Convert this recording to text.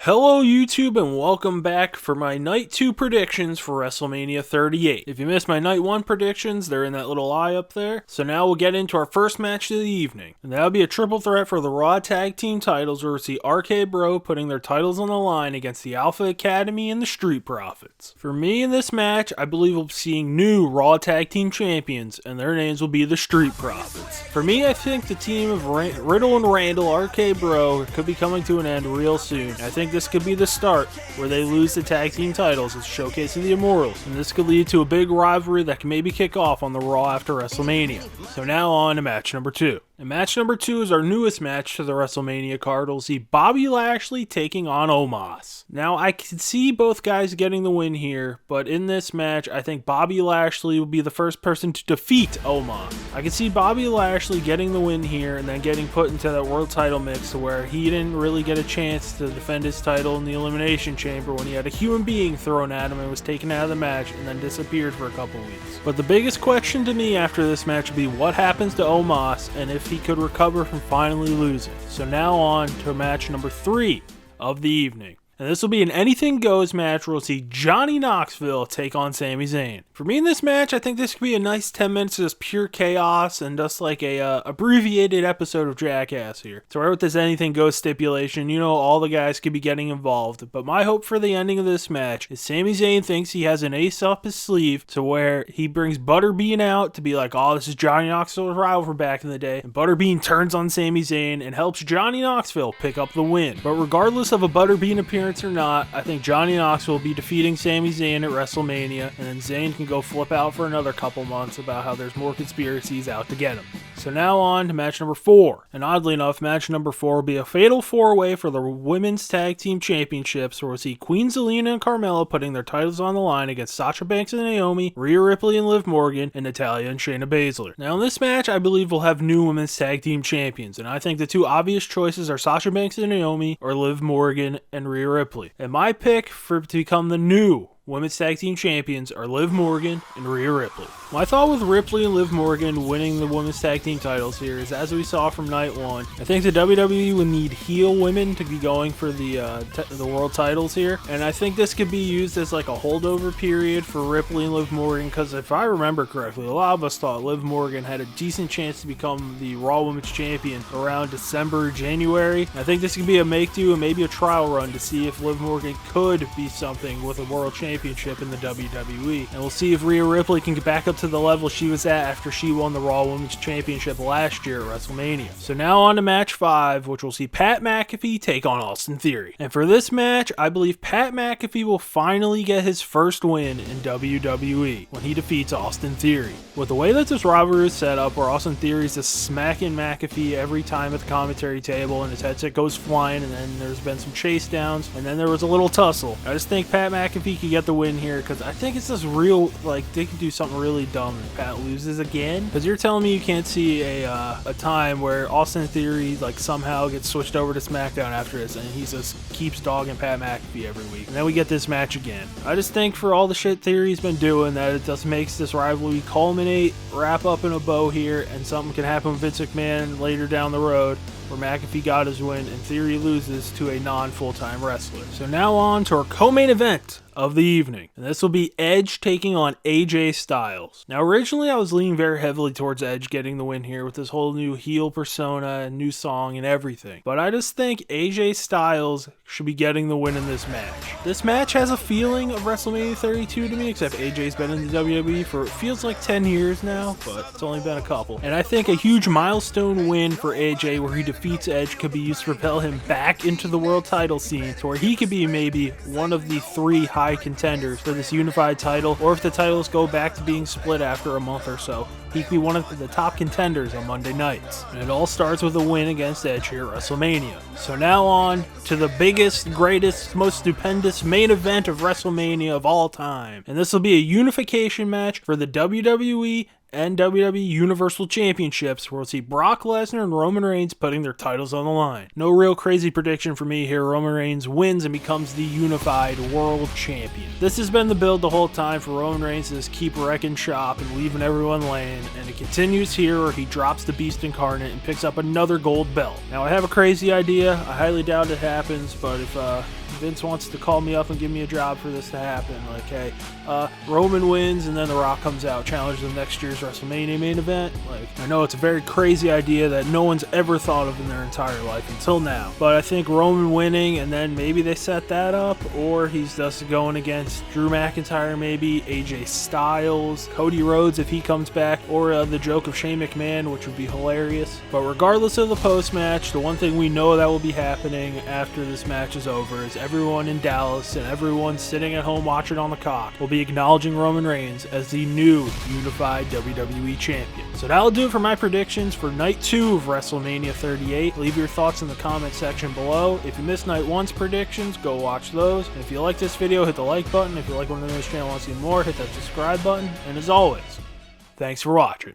Hello YouTube and welcome back for my Night 2 predictions for WrestleMania 38. If you missed my Night 1 predictions, they're in that little eye up there. So now we'll get into our first match of the evening. And that'll be a triple threat for the Raw Tag Team titles where we'll see RK Bro putting their titles on the line against the Alpha Academy and the Street Profits. For me in this match, I believe we'll be seeing new Raw Tag Team champions and their names will be the Street Profits. For me, I think the team of Riddle and Randall, RK Bro, could be coming to an end real soon. I think this could be the start where they lose the tag team titles as showcasing the Immortals, and this could lead to a big rivalry that can maybe kick off on the Raw after WrestleMania. So now on to match number 2. And match number 2 is our newest match to the WrestleMania card. We'll see Bobby Lashley taking on Omos. Now, I can see both guys getting the win here, but in this match, I think Bobby Lashley will be the first person to defeat Omos. I can see Bobby Lashley getting the win here and then getting put into that world title mix to where he didn't really get a chance to defend his title in the Elimination Chamber when he had a human being thrown at him and was taken out of the match and then disappeared for a couple weeks. But the biggest question to me after this match would be what happens to Omos and if he could recover from finally losing. So now on to match number 3 of the evening. And this will be an anything goes match where we'll see Johnny Knoxville take on Sami Zayn. For me in this match, I think this could be a nice 10 minutes of just pure chaos and just like a abbreviated episode of Jackass here. So right with this anything goes stipulation, you know all the guys could be getting involved. But my hope for the ending of this match is Sami Zayn thinks he has an ace up his sleeve to where he brings Butterbean out to be like, oh, this is Johnny Knoxville's rival from back in the day. And Butterbean turns on Sami Zayn and helps Johnny Knoxville pick up the win. But regardless of a Butterbean appearance or not, I think Johnny Knoxville will be defeating Sami Zayn at WrestleMania, and then Zayn can go flip out for another couple months about how there's more conspiracies out to get him. So now on to match number 4. And oddly enough, match number 4 will be a fatal 4-way for the Women's Tag Team Championships where we'll see Queen Zelina and Carmella putting their titles on the line against Sasha Banks and Naomi, Rhea Ripley and Liv Morgan, and Natalya and Shayna Baszler. Now in this match, I believe we'll have new Women's Tag Team Champions, and I think the two obvious choices are Sasha Banks and Naomi or Liv Morgan and Rhea Ripley. And my pick to become the new Women's Tag Team Champions are Liv Morgan and Rhea Ripley. My thought with Ripley and Liv Morgan winning the Women's Tag Team titles here is, as we saw from Night 1, I think the WWE would need heel women to be going for the world titles here, and I think this could be used as like a holdover period for Ripley and Liv Morgan, because if I remember correctly, a lot of us thought Liv Morgan had a decent chance to become the Raw Women's Champion around December, January. I think this could be a make-do and maybe a trial run to see if Liv Morgan could be something with a world championship in the WWE, and we'll see if Rhea Ripley can get back up to the level she was at after she won the Raw Women's Championship last year at WrestleMania. So now on to match 5, which will see Pat McAfee take on Austin Theory. And for this match, I believe Pat McAfee will finally get his first win in WWE when he defeats Austin Theory. With the way that this rivalry is set up, where Austin Theory is just smacking McAfee every time at the commentary table and his headset goes flying, and then there's been some chase downs, and then there was a little tussle. I just think Pat McAfee could get the win here because I think it's just real, like they could do something really dumb if Pat loses again. Because you're telling me you can't see a time where Austin Theory like somehow gets switched over to SmackDown after this and he just keeps dogging Pat McAfee every week. And then we get this match again. I just think for all the shit Theory's been doing that it just makes this rivalry culminate, wrap up in a bow here, and something can happen with Vince McMahon later down the road where McAfee got his win and Theory loses to a non-full-time wrestler. So now on to our co-main event of the evening, and this will be Edge taking on AJ Styles. Now originally I was leaning very heavily towards Edge getting the win here with this whole new heel persona and new song and everything, but I just think AJ Styles should be getting the win in this match. This match has a feeling of WrestleMania 32 to me, except AJ's been in the WWE for it feels like 10 years now, but it's only been a couple, and I think a huge milestone win for AJ where he defeats Edge could be used to propel him back into the world title scene to where he could be maybe one of the 3 high contenders for this unified title, or if the titles go back to being split after a month or so, he could be one of the top contenders on Monday nights. And it all starts with a win against Edge here at WrestleMania. So now on to the biggest, greatest, most stupendous main event of WrestleMania of all time. And this will be a unification match for the WWE and WWE Universal Championships, where we'll see Brock Lesnar and Roman Reigns putting their titles on the line. No real crazy prediction for me here. Roman Reigns wins and becomes the unified world champion. This has been the build the whole time for Roman Reigns to just keep wrecking shop and leaving everyone laying, and it continues here where he drops the Beast Incarnate and picks up another gold belt. Now I have a crazy idea. I highly doubt it happens, but if Vince wants to call me up and give me a job for this to happen. Like, hey, Roman wins and then The Rock comes out, challenges him next year's WrestleMania main event. Like, I know it's a very crazy idea that no one's ever thought of in their entire life until now. But I think Roman winning and then maybe they set that up, or he's just going against Drew McIntyre, maybe AJ Styles, Cody Rhodes if he comes back, or the joke of Shane McMahon, which would be hilarious. But regardless of the post-match, the one thing we know that will be happening after this match is over is everyone in Dallas and everyone sitting at home watching on the cock will be acknowledging Roman Reigns as the new unified WWE champion. So that'll do it for my predictions for night 2 of WrestleMania 38. Leave your thoughts in the comment section below. If you missed night 1's predictions, go watch those. And if you like this video, hit the like button. If you like one of this channel and want to see more, hit that subscribe button. And as always, thanks for watching.